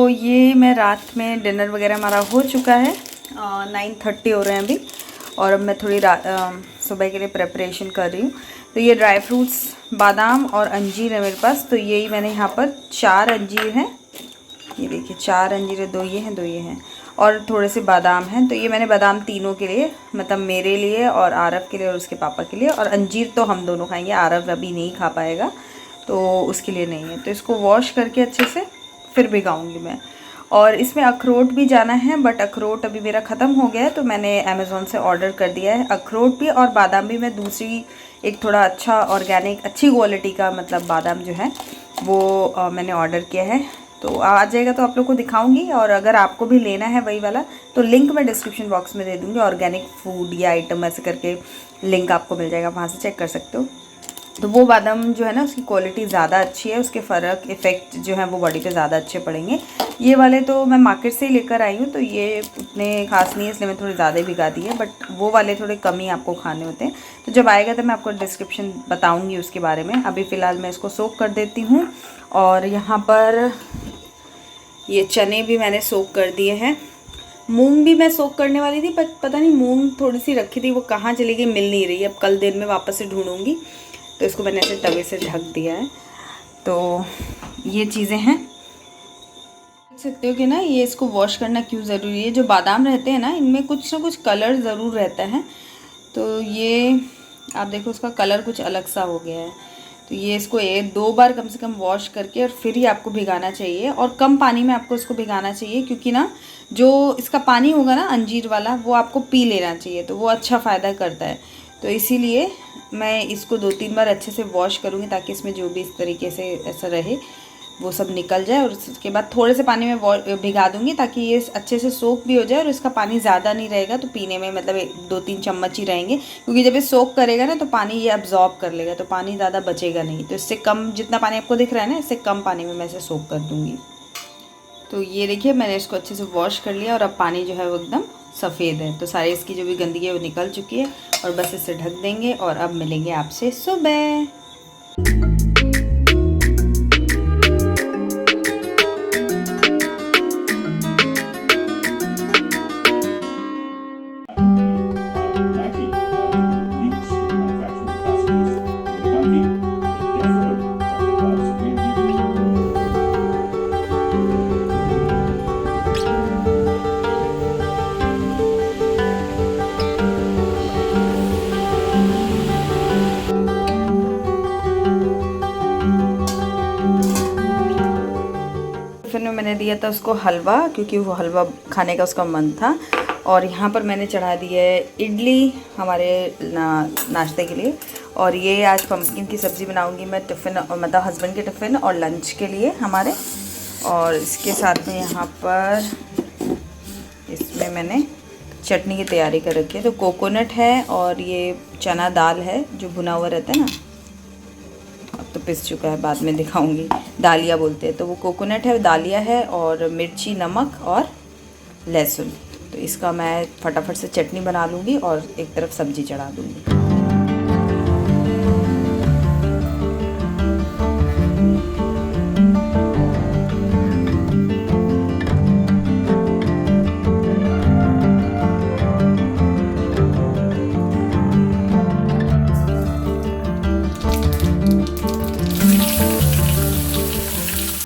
तो ये मैं रात में डिनर वगैरह हमारा हो चुका है, 9:30 हो रहे हैं अभी। और अब मैं थोड़ी सुबह के लिए प्रेपरेशन कर रही हूँ। तो ये ड्राई फ्रूट्स बादाम और अंजीर है मेरे पास। तो यही मैंने यहाँ पर 4 अंजीर हैं, ये देखिए 4 अंजीर है, 2 ये हैं 2 ये हैं, और थोड़े से बादाम हैं। तो ये मैंने बादाम तीनों के लिए, मतलब मेरे लिए और आरव के लिए और उसके पापा के लिए, और अंजीर तो हम दोनों खाएंगे, आरव अभी नहीं खा पाएगा तो उसके लिए नहीं है। तो इसको वॉश करके अच्छे से फिर भिगाऊंगी मैं। और इसमें अखरोट भी जाना है, बट अखरोट अभी मेरा ख़त्म हो गया है तो मैंने अमेज़ोन से ऑर्डर कर दिया है। अखरोट भी और बादाम भी मैं दूसरी एक थोड़ा अच्छा ऑर्गेनिक अच्छी क्वालिटी का मतलब बादाम जो है वो मैंने ऑर्डर किया है। तो आ जाएगा तो आप लोग को दिखाऊंगी। और अगर आपको भी लेना है वही वाला तो लिंक मैं डिस्क्रिप्शन बॉक्स में दे दूँगी। ऑर्गेनिक फूड या आइटम ऐसे करके लिंक आपको मिल जाएगा, वहाँ से चेक कर सकते हो। तो वो बादाम जो है ना उसकी क्वालिटी ज़्यादा अच्छी है, उसके फ़र्क इफ़ेक्ट जो है वो बॉडी पे ज़्यादा अच्छे पड़ेंगे। ये वाले तो मैं मार्केट से ही लेकर आई हूँ, तो ये उतने खास नहीं है इसलिए मैं थोड़ी ज़्यादा ही भिगा दी है, बट वो वाले थोड़े कम ही आपको खाने होते हैं। तो जब आएगा तो मैं आपको डिस्क्रिप्शन बताऊँगी उसके बारे में। अभी फ़िलहाल मैं इसको सोक कर देती हूँ। और यहाँ पर ये चने भी मैंने सोक कर दिए हैं। मूंग भी मैं सोक करने वाली थी, पर पता नहीं मूंग थोड़ी सी रखी थी वो कहाँ चली गई, मिल नहीं रही। अब कल दिन में वापस से ढूंढूंगी। तो इसको मैंने ऐसे तवे से ढक दिया है। तो ये चीज़ें हैं, देख सकते हो कि ना ये इसको वॉश करना क्यों ज़रूरी है। जो बादाम रहते हैं ना इनमें कुछ ना कुछ कलर ज़रूर रहता है। तो ये आप देखो उसका कलर कुछ अलग सा हो गया है। तो ये इसको 2 बार कम से कम वॉश करके और फिर ही आपको भिगाना चाहिए, और कम पानी में आपको इसको भिगाना चाहिए, क्योंकि ना जो इसका पानी होगा ना अंजीर वाला वो आपको पी लेना चाहिए, तो वो अच्छा फ़ायदा करता है। तो इसीलिए मैं इसको 2-3 बार अच्छे से वॉश करूँगी ताकि इसमें जो भी इस तरीके से ऐसा रहे वो सब निकल जाए। और उसके बाद थोड़े से पानी में भिगा दूँगी ताकि ये अच्छे से सोक भी हो जाए, और इसका पानी ज़्यादा नहीं रहेगा तो पीने में मतलब 2-3 चम्मच ही रहेंगे, क्योंकि जब ये सोक करेगा ना तो पानी ये अब्जॉर्ब कर लेगा, तो पानी ज़्यादा बचेगा नहीं। तो इससे कम, जितना पानी आपको दिख रहा है ना इससे कम पानी में मैं इसे सोक कर दूँगी। तो ये देखिए मैंने इसको अच्छे से वॉश कर लिया और अब पानी जो है वो एकदम सफ़ेद है। तो सारी इसकी जो भी गंदगी है वो निकल चुकी है, और बस इसे ढक देंगे। और अब मिलेंगे आपसे सुबह। टिफ़िन में मैंने दिया था उसको हलवा, क्योंकि वो हलवा खाने का उसका मन था। और यहाँ पर मैंने चढ़ा दिया है इडली हमारे नाश्ते के लिए। और ये आज पम्पकिन की सब्ज़ी बनाऊंगी मैं टिफ़िन, मतलब हस्बैंड के टिफ़िन और लंच के लिए हमारे। और इसके साथ में यहाँ पर इसमें मैंने चटनी की तैयारी कर रखी है। तो कोकोनट है और ये चना दाल है जो भुना हुआ रहता है ना, अब तो पिस चुका है, बाद में दिखाऊंगी, दालिया बोलते हैं। तो वो कोकोनट है, दालिया है, और मिर्ची, नमक और लहसुन। तो इसका मैं फटाफट से चटनी बना लूँगी और एक तरफ सब्जी चढ़ा दूँगी।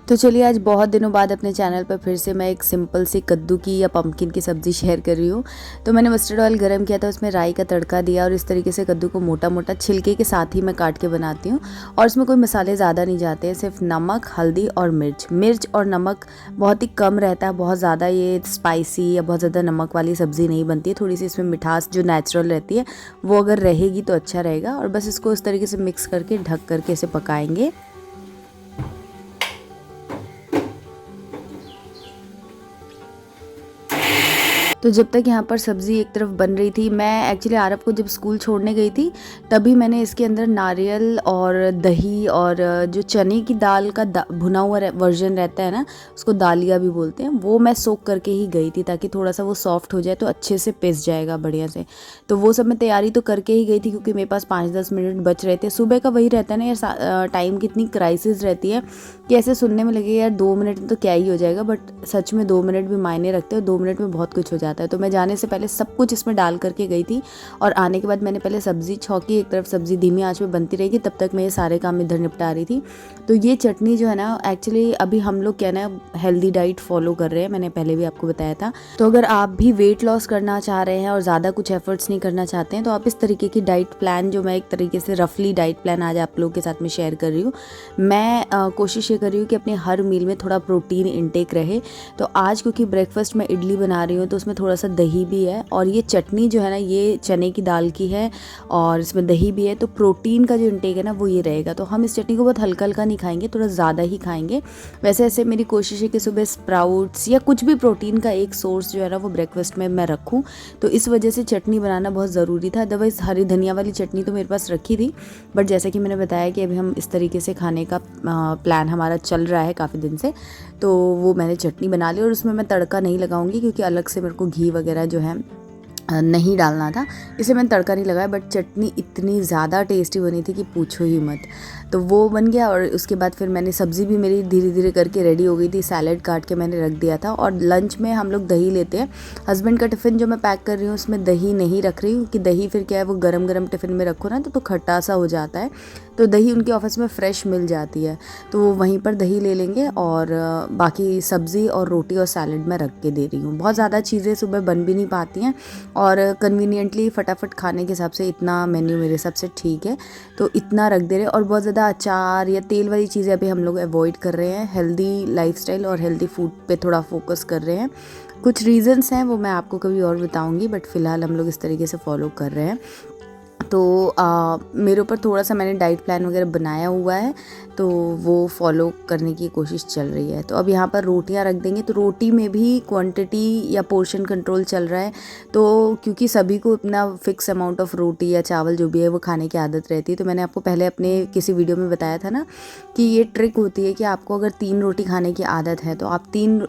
तो चलिए आज बहुत दिनों बाद अपने चैनल पर फिर से मैं एक सिंपल सी कद्दू की या पम्पकिन की सब्ज़ी शेयर कर रही हूँ। तो मैंने मस्टर्ड ऑयल गरम किया था, उसमें राई का तड़का दिया, और इस तरीके से कद्दू को मोटा मोटा छिलके के साथ ही मैं काट के बनाती हूँ। और इसमें कोई मसाले ज़्यादा नहीं जाते हैं, सिर्फ नमक, हल्दी और मिर्च और नमक बहुत ही कम रहता है। बहुत ज़्यादा ये स्पाइसी या बहुत ज़्यादा नमक वाली सब्ज़ी नहीं बनती है। थोड़ी सी इसमें मिठास जो नेचुरल रहती है वो अगर रहेगी तो अच्छा रहेगा। और बस इसको इस तरीके से मिक्स करके ढक करके इसे पकाएंगे। तो जब तक यहाँ पर सब्ज़ी एक तरफ बन रही थी, मैं एक्चुअली आरव को जब स्कूल छोड़ने गई थी तभी मैंने इसके अंदर नारियल और दही और जो चने की दाल का भुना हुआ वर्जन रहता है ना, उसको दालिया भी बोलते हैं, वो मैं सोक करके ही गई थी ताकि थोड़ा सा वो सॉफ्ट हो जाए तो अच्छे से पिस जाएगा बढ़िया से। तो वो सब मैं तैयारी तो करके ही गई थी क्योंकि मेरे पास 5-10 मिनट बच रहे थे। सुबह का वही रहता है ना यार, टाइम की इतनी क्राइसिस रहती है कि ऐसे सुनने में लगे यार 2 मिनट में तो क्या ही हो जाएगा, बट सच में 2 मिनट भी मायने रखते हैं और 2 मिनट में बहुत कुछ हो जाता है। तो मैं जाने से पहले सब कुछ इसमें डाल करके गई थी और आने के बाद मैंने पहले सब्ज़ी छौंकी, एक तरफ सब्ज़ी धीमी आंच में बनती रहेगी, तब तक मैं ये सारे काम इधर निपटा रही थी। तो ये चटनी जो है ना, एक्चुअली अभी हम लोग क्या ना हेल्दी डाइट फॉलो कर रहे हैं, मैंने पहले भी आपको बताया था। तो अगर आप भी वेट लॉस करना चाह रहे हैं और ज़्यादा कुछ एफर्ट्स नहीं करना चाहते हैं तो आप इस तरीके की डाइट प्लान, जो मैं एक तरीके से रफली डाइट प्लान आज आप लोगों के साथ में शेयर कर रही हूँ। मैं कोशिश ये कर रही हूँ कि अपने हर मील में थोड़ा प्रोटीन इंटेक रहे। तो आज क्योंकि ब्रेकफास्ट में इडली बना रही हूँ तो उसमें थोड़ा सा दही भी है और ये चटनी जो है ना ये चने की दाल की है और इसमें दही भी है, तो प्रोटीन का जो इंटेक है ना वो ये रहेगा। तो हम इस चटनी को बहुत हल्का हल्का नहीं खाएंगे, थोड़ा ज़्यादा ही खाएंगे। वैसे ऐसे मेरी कोशिश है कि सुबह स्प्राउट्स या कुछ भी प्रोटीन का एक सोर्स जो है ना वो ब्रेकफास्ट में मैं रखूँ, तो इस वजह से चटनी बनाना बहुत ज़रूरी था। अदरवाइज़ हरी धनिया वाली चटनी तो मेरे पास रखी थी, बट जैसा कि मैंने बताया कि अभी हम इस तरीके से खाने का प्लान हमारा चल रहा है काफ़ी दिन से, तो वो मैंने चटनी बना ली और उसमें मैं तड़का नहीं लगाऊंगी क्योंकि अलग से मेरे को घी वगैरह जो है नहीं डालना था, इसलिए मैंने तड़का नहीं लगाया। बट चटनी इतनी ज़्यादा टेस्टी बनी थी कि पूछो ही मत। तो वो बन गया और उसके बाद फिर मैंने सब्ज़ी भी मेरी धीरे धीरे करके रेडी हो गई थी, सैलेड काट के मैंने रख दिया था। और लंच में हम लोग दही लेते हैं। हस्बैंड का टिफ़िन जो मैं पैक कर रही हूँ उसमें दही नहीं रख रही हूँ कि दही फिर क्या है वो गरम गरम टिफ़िन में रखो ना तो खट्टा सा हो जाता है, तो दही उनके ऑफिस में फ़्रेश मिल जाती है, तो वहीं पर दही ले लेंगे और बाकी सब्ज़ी और रोटी और सैलेड मैं रख के दे रही हूँ। बहुत ज़्यादा चीज़ें सुबह बन भी नहीं पाती हैं और कन्वीनियंटली फटाफट खाने के हिसाब से इतना मेन्यू मेरे हिसाब से ठीक है, तो इतना रख दे रहे हैं। और बहुत ज़्यादा अचार या तेल वाली चीज़ें अभी हम लोग अवॉइड कर रहे हैं, हेल्दी लाइफस्टाइल और हेल्दी फूड पे थोड़ा फोकस कर रहे हैं। कुछ रीज़न्स हैं वो मैं आपको कभी और बताऊंगी, बट फ़िलहाल हम लोग इस तरीके से फॉलो कर रहे हैं। तो मेरे ऊपर थोड़ा सा मैंने डाइट प्लान वगैरह बनाया हुआ है, तो वो फॉलो करने की कोशिश चल रही है। तो अब यहाँ पर रोटियाँ रख देंगे, तो रोटी में भी क्वांटिटी या पोर्शन कंट्रोल चल रहा है, तो क्योंकि सभी को अपना फिक्स अमाउंट ऑफ रोटी या चावल जो भी है वो खाने की आदत रहती है। तो मैंने आपको पहले अपने किसी वीडियो में बताया था ना कि ये ट्रिक होती है कि आपको अगर 3 रोटी खाने की आदत है तो आप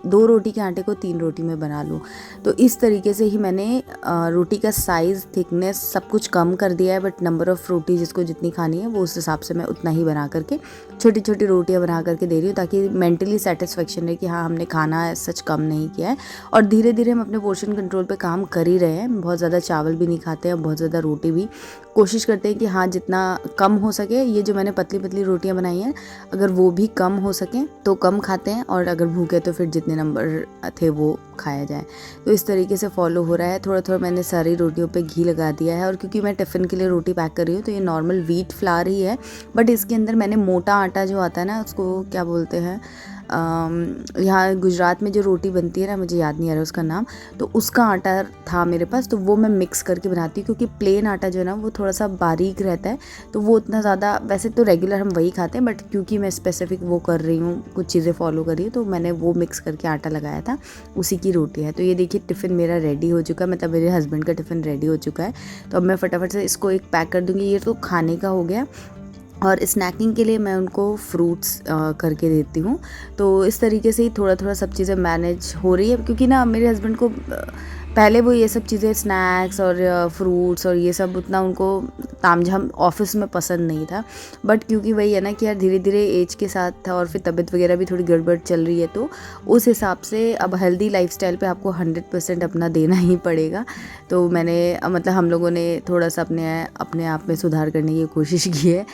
2 रोटी के आटे को 3 रोटी में बना लो। तो इस तरीके से ही मैंने रोटी का साइज़, थिकनेस सब कुछ कम कर दिया है, बट नंबर ऑफ़ रोटी जिसको जितनी खानी है वो उस हिसाब से मैं उतना ही बना करके छोटी छोटी रोटियां बना करके दे रही हूँ, ताकि मेंटली सेटिस्फेक्शन रहे कि हाँ हमने खाना सच कम नहीं किया है। और धीरे धीरे हम अपने पोर्शन कंट्रोल पे काम कर ही रहे हैं। बहुत ज़्यादा चावल भी नहीं खाते हैं, बहुत ज़्यादा रोटी भी कोशिश करते हैं कि हाँ जितना कम हो सके। ये जो मैंने पतली पतली रोटियां बनाई हैं अगर वो भी कम हो सके तो कम खाते हैं, और अगर भूखे तो फिर जितने नंबर थे वो खाया जाए। तो इस तरीके से फॉलो हो रहा है। थोड़ा थोड़ा मैंने सारी रोटियों पे घी लगा दिया है, और क्योंकि मैं टिफ़िन के लिए रोटी पैक कर रही हूँ तो ये नॉर्मल व्हीट फ्लावर ही है, बट इसके अंदर मैंने मोटा आटा जो आता है ना उसको क्या बोलते हैं, यहाँ गुजरात में जो रोटी बनती है ना, मुझे याद नहीं आ रहा उसका नाम, तो उसका आटा था मेरे पास, तो वो मैं मिक्स करके बनाती हूँ। क्योंकि प्लेन आटा जो है ना वो थोड़ा सा बारीक रहता है, तो वो उतना ज़्यादा, वैसे तो रेगुलर हम वही खाते हैं, बट क्योंकि मैं स्पेसिफिक वो कर रही हूँ, कुछ चीज़ें फॉलो कर रही हूँ, तो मैंने वो मिक्स करके आटा लगाया था, उसी की रोटी है। तो ये देखिए टिफ़िन मेरा रेडी हो चुका है, मतलब मेरे हस्बैंड का टिफ़िन रेडी हो चुका है। तो अब मैं फटाफट से इसको एक पैक कर दूँगी। ये तो खाने का हो गया, और स्नैकिंग के लिए मैं उनको फ्रूट्स करके देती हूँ। तो इस तरीके से ही थोड़ा थोड़ा सब चीज़ें मैनेज हो रही है, क्योंकि ना मेरे हस्बैंड को पहले वो ये सब चीज़ें स्नैक्स और फ्रूट्स और ये सब उतना उनको तामझाम ऑफिस में पसंद नहीं था, बट क्योंकि वही है ना कि यार धीरे धीरे एज के साथ था और फिर तबीयत वगैरह भी थोड़ी गड़बड़ चल रही है, तो उस हिसाब से अब हेल्दी लाइफस्टाइल पे आपको 100% अपना देना ही पड़ेगा। तो मैंने मतलब हम लोगों ने थोड़ा सा अपने आप में सुधार करने की कोशिश की है।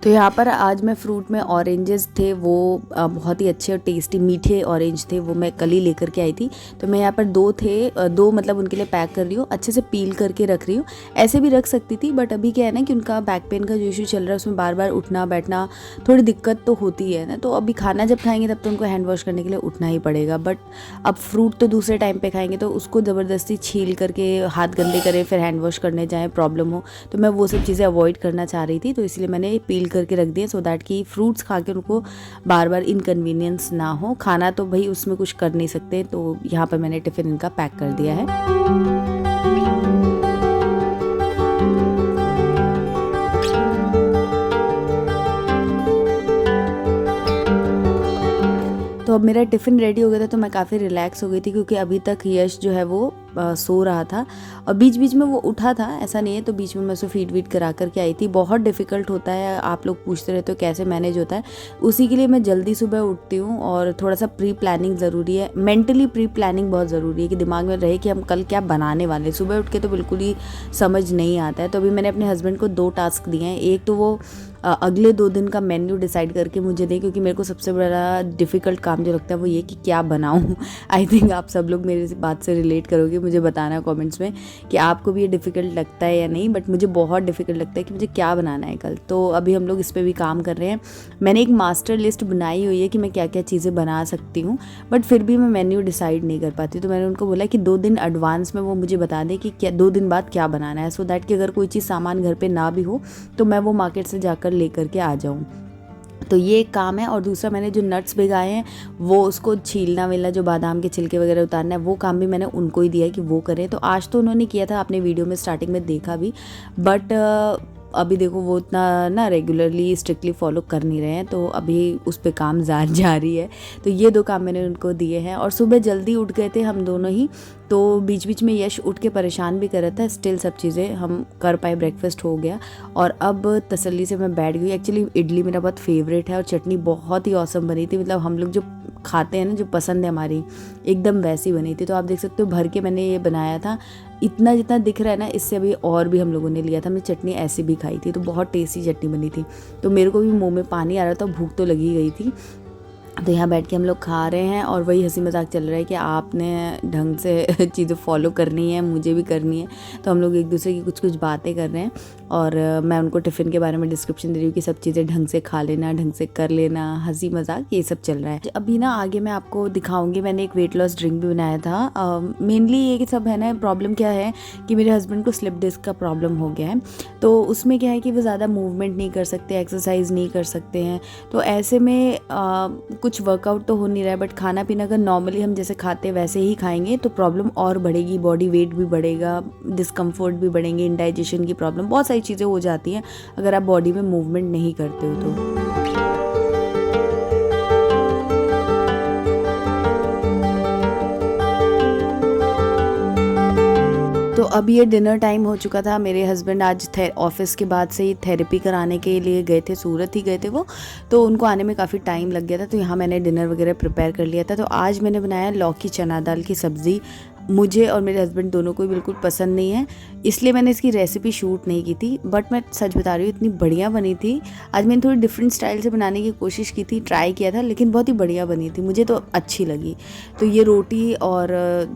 तो यहाँ पर आज मैं फ्रूट में ऑरेंजेस थे, वो बहुत ही अच्छे और टेस्टी मीठे ऑरेंज थे, वो मैं कल ही लेकर के आई थी। तो मैं यहाँ पर 2 थे, 2 मतलब उनके लिए पैक कर रही हूँ, अच्छे से पील करके रख रही हूँ। ऐसे भी रख सकती थी, बट अभी क्या है ना कि उनका बैक पेन का जो इशू चल रहा है उसमें बार बार उठना बैठना थोड़ी दिक्कत तो होती है ना, तो अभी खाना जब खाएंगे तब तो उनको हैंड वॉश करने के लिए उठना ही पड़ेगा। बट अब फ्रूट तो दूसरे टाइम पर खाएंगे, तो उसको ज़बरदस्ती छील करके हाथ गंदे करें फिर हैंड वॉश करने जाएँ प्रॉब्लम हो, तो मैं वो सब चीज़ें अवॉइड करना चाह रही थी। तो इसलिए मैंने पील करके रख दिए सो दैट कि फ्रूट्स खा के उनको बार बार इनकन्वीनियंस ना हो। खाना तो भाई उसमें कुछ कर नहीं सकते, तो यहाँ पर मैंने टिफ़िन इनका पैक कर दिया है। तो अब मेरा टिफ़िन रेडी हो गया था, तो मैं काफ़ी रिलैक्स हो गई थी क्योंकि अभी तक यश जो है वो सो रहा था और बीच बीच में वो उठा था, ऐसा नहीं है, तो बीच में मैं उसे फीड वीड करा करके आई थी। बहुत डिफ़िकल्ट होता है, आप लोग पूछते रहते हो कैसे मैनेज होता है, उसी के लिए मैं जल्दी सुबह उठती हूँ और थोड़ा सा प्री प्लानिंग ज़रूरी है, मेंटली प्री प्लानिंग बहुत ज़रूरी है कि दिमाग में रहे कि हम कल क्या बनाने वाले। सुबह उठ के तो बिल्कुल ही समझ नहीं आता है। तो अभी मैंने अपने हस्बैंड को 2 टास्क दिए हैं। एक तो वो अगले 2 दिन का मेन्यू डिसाइड करके मुझे दें, क्योंकि मेरे को सबसे बड़ा डिफ़िकल्ट काम जो लगता है वो ये कि क्या बनाऊँ। आई थिंक आप सब लोग मेरी बात से रिलेट करोगे, मुझे बताना कमेंट्स में कि आपको भी ये डिफ़िकल्ट लगता है या नहीं, बट मुझे बहुत डिफ़िकल्ट लगता है कि मुझे क्या बनाना है कल। तो अभी हम लोग इस पर भी काम कर रहे हैं। मैंने एक मास्टर लिस्ट बनाई हुई है कि मैं क्या क्या चीज़ें बना सकती हूँ, बट फिर भी मैं मेन्यू डिसाइड नहीं कर पाती। तो मैंने उनको बोला कि 2 दिन एडवांस में वो मुझे बता दें कि क्या 2 दिन बाद क्या बनाना है, सो दैट कि अगर कोई चीज़ सामान घर पर ना भी हो तो मैं वो मार्केट से जाकर लेकर के आ जाऊँ। तो ये एक काम है। और दूसरा, मैंने जो नट्स भिगाए हैं वो उसको छीलना वेलना, जो बादाम के छिलके वगैरह उतारना है, वो काम भी मैंने उनको ही दिया है कि वो करें। तो आज तो उन्होंने किया था, आपने वीडियो में स्टार्टिंग में देखा भी, बट अभी देखो वो उतना ना रेगुलरली स्ट्रिक्टली फॉलो कर नहीं रहे हैं, तो अभी उस पर काम जारी है। तो ये 2 काम मैंने उनको दिए हैं। और सुबह जल्दी उठ गए थे हम दोनों ही, तो बीच बीच में यश उठ के परेशान भी कर रहा था। स्टिल सब चीज़ें हम कर पाए, ब्रेकफास्ट हो गया और अब तसल्ली से मैं बैठ गई। एक्चुअली इडली मेरा बहुत फेवरेट है और चटनी बहुत ही औसम बनी थी, मतलब हम लोग जो खाते हैं ना, जो पसंद है हमारी, एकदम वैसी बनी थी। तो आप देख सकते हो भर के मैंने ये बनाया था। इतना जितना दिख रहा है ना, इससे अभी और भी हम लोगों ने लिया था। मैं चटनी ऐसी भी खाई थी, तो बहुत टेस्टी चटनी बनी थी। तो मेरे को भी मुंह में पानी आ रहा था, भूख तो लगी गई थी। तो यहाँ बैठ के हम लोग खा रहे हैं और वही हंसी मजाक चल रहा है कि आपने ढंग से चीज़ें फॉलो करनी है, मुझे भी करनी है। तो हम लोग एक दूसरे की कुछ कुछ बातें कर रहे हैं और मैं उनको टिफ़िन के बारे में डिस्क्रिप्शन दे रही हूँ कि सब चीज़ें ढंग से खा लेना, ढंग से कर लेना, हंसी मजाक ये सब चल रहा है। अभी ना आगे मैं आपको दिखाऊंगी, मैंने एक वेट लॉस ड्रिंक भी बनाया था। मेनली ये सब है ना, प्रॉब्लम क्या है कि मेरे हस्बैंड को स्लिप डिस्क का प्रॉब्लम हो गया है। तो उसमें क्या है कि वो ज़्यादा मूवमेंट नहीं कर सकते, एक्सरसाइज नहीं कर सकते हैं। तो ऐसे में कुछ वर्कआउट तो हो नहीं रहा है, बट खाना पीना अगर नॉर्मली हम जैसे खाते हैं वैसे ही खाएंगे तो प्रॉब्लम और बढ़ेगी, बॉडी वेट भी बढ़ेगा, डिस्कम्फर्ट भी बढ़ेंगे, इंडाइजेशन की प्रॉब्लम, बहुत सारी चीज़ें हो जाती हैं अगर आप बॉडी में मूवमेंट नहीं करते हो तो। तो अब ये डिनर टाइम हो चुका था। मेरे हस्बैंड आज ऑफिस के बाद से ही थेरेपी कराने के लिए गए थे, सूरत ही गए थे वो, तो उनको आने में काफ़ी टाइम लग गया था। तो यहाँ मैंने डिनर वगैरह प्रिपेयर कर लिया था। तो आज मैंने बनाया लौकी चना दाल की सब्ज़ी। मुझे और मेरे हस्बैंड दोनों को बिल्कुल पसंद नहीं है, इसलिए मैंने इसकी रेसिपी शूट नहीं की थी, बट मैं सच बता रही हूँ इतनी बढ़िया बनी थी। आज मैंने थोड़ी डिफरेंट स्टाइल से बनाने की कोशिश की थी, ट्राई किया था, लेकिन बहुत ही बढ़िया बनी थी, मुझे तो अच्छी लगी। तो ये रोटी और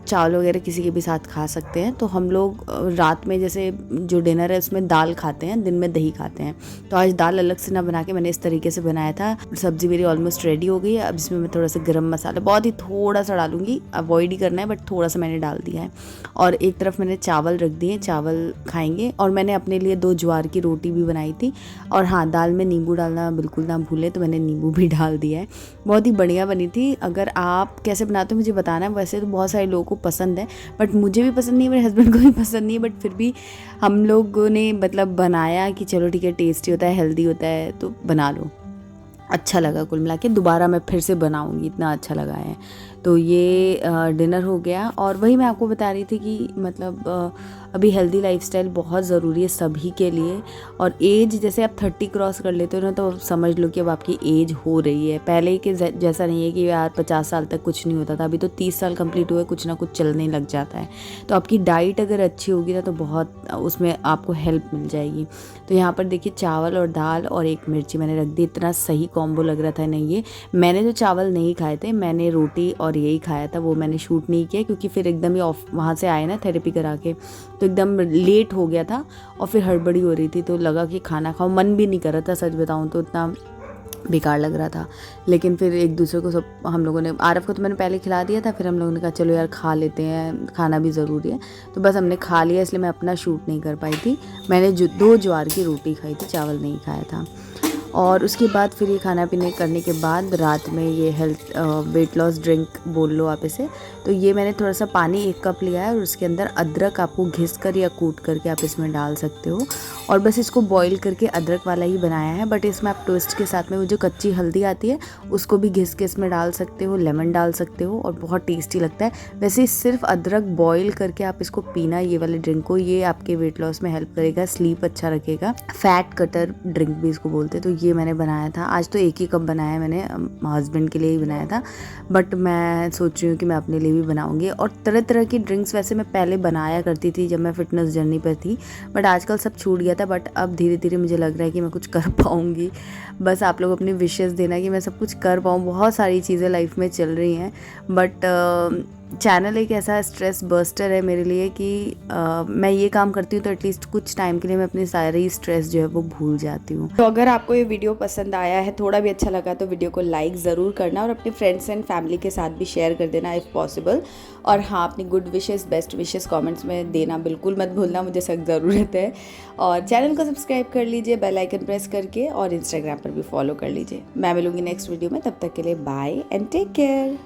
चावल वगैरह किसी के भी साथ खा सकते हैं। तो हम लोग रात में जैसे जो डिनर है उसमें दाल खाते हैं, दिन में दही खाते हैं। तो आज दाल अलग से ना बना के मैंने इस तरीके से बनाया था। सब्ज़ी मेरी ऑलमोस्ट रेडी हो गई है। अब इसमें मैं थोड़ा सा गरम मसाला बहुत ही थोड़ा सा डालूंगी, अवॉइड ही करना है, बट थोड़ा सा मैंने डाल दिया है। और एक तरफ मैंने चावल रख दिए, चावल खाएंगे। और मैंने अपने लिए 2 ज्वार की रोटी भी बनाई थी। और हाँ, दाल में नींबू डालना बिल्कुल ना भूलें, तो मैंने नींबू भी डाल दिया है। बहुत ही बढ़िया बनी थी। अगर आप कैसे बनाते हो मुझे बताना है। वैसे तो बहुत सारे लोगों को पसंद है, बट मुझे भी पसंद नहीं है, मेरे हस्बैंड को भी पसंद नहीं है, बट फिर भी हम लोगों ने मतलब बनाया कि चलो ठीक है, टेस्टी होता है, हेल्दी होता है, तो बना लो। अच्छा लगा कुल मिला के, दोबारा मैं फिर से बनाऊंगी, इतना अच्छा लगा है। तो ये डिनर हो गया। और वही मैं आपको बता रही थी कि मतलब अभी हेल्दी लाइफस्टाइल बहुत ज़रूरी है सभी के लिए। और एज जैसे आप 30 क्रॉस कर लेते हो ना, तो समझ लो कि अब आपकी एज हो रही है। पहले के जैसा नहीं है कि यार 50 साल तक कुछ नहीं होता था, अभी तो 30 साल कंप्लीट हुए कुछ ना कुछ चलने लग जाता है। तो आपकी डाइट अगर अच्छी होगी ना तो बहुत उसमें आपको हेल्प मिल जाएगी। तो यहाँ पर देखिए चावल और दाल और एक मिर्ची मैंने रख दी। इतना सही कॉम्बो लग रहा था ना ये। मैंने तो चावल नहीं खाए थे, मैंने रोटी और यही खाया था, वो मैंने शूट नहीं किया क्योंकि फिर एकदम ही ऑफ वहाँ से आए ना थेरेपी करा के, तो एकदम लेट हो गया था और फिर हड़बड़ी हो रही थी, तो लगा कि खाना खाओ, मन भी नहीं कर रहा था, सच बताऊँ तो इतना बेकार लग रहा था। लेकिन फिर एक दूसरे को सब हम लोगों ने, आरफ को तो मैंने पहले खिला दिया था, फिर हम लोगों ने कहा चलो यार खा लेते हैं, खाना भी ज़रूरी है। तो बस हमने खा लिया, इसलिए मैं अपना शूट नहीं कर पाई थी। मैंने 2 ज्वार की रोटी खाई थी, चावल नहीं खाया था। और उसके बाद फिर ये खाना पीने करने के बाद रात में ये वेट लॉस ड्रिंक बोल लो आप इसे। तो ये मैंने थोड़ा सा पानी 1 कप लिया है और उसके अंदर अदरक आपको घिस कर या कूट करके आप इसमें डाल सकते हो और बस इसको बॉईल करके अदरक वाला ही बनाया है। बट इसमें आप ट्विस्ट के साथ में वो जो कच्ची हल्दी आती है उसको भी घिस के इसमें डाल सकते हो, लेमन डाल सकते हो और बहुत टेस्टी लगता है। वैसे सिर्फ अदरक बॉईल करके आप इसको पीना ये वाले ड्रिंक को, ये आपके वेट लॉस में हेल्प करेगा, स्लीप अच्छा रखेगा। फैट कटर ड्रिंक भी इसको बोलते हैं। तो ये मैंने बनाया था, आज तो 1 ही कप बनाया मैंने, हस्बैंड के लिए ही बनाया था, बट मैं सोच रही हूँ कि मैं अपने लिए भी बनाऊंगी। और तरह तरह की ड्रिंक्स वैसे मैं पहले बनाया करती थी जब मैं फिटनेस जर्नी पर थी, बट आजकल सब छूट गया था। बट अब धीरे धीरे मुझे लग रहा है कि मैं कुछ कर पाऊँगी। बस आप लोग अपनी विशेस देना कि मैं सब कुछ कर पाऊँ। बहुत सारी चीज़ें लाइफ में चल रही हैं, बट चैनल एक ऐसा स्ट्रेस बस्टर है मेरे लिए कि मैं ये काम करती हूँ तो एटलीस्ट कुछ टाइम के लिए मैं अपनी सारी स्ट्रेस जो है वो भूल जाती हूँ। तो अगर आपको ये वीडियो पसंद आया है, थोड़ा भी अच्छा लगा, तो वीडियो को लाइक ज़रूर करना और अपने फ्रेंड्स एंड फैमिली के साथ भी शेयर कर देना इफ़ पॉसिबल। और हाँ, अपनी good wishes, best wishes comments में देना बिल्कुल मत भूलना, मुझे सख्त ज़रूरत है। और चैनल को सब्सक्राइब कर लीजिए बेल आइकन प्रेस करके, और इंस्टाग्राम पर भी फॉलो कर लीजिए। मैं मिलूँगी नेक्स्ट वीडियो में, तब तक के लिए बाय एंड टेक केयर।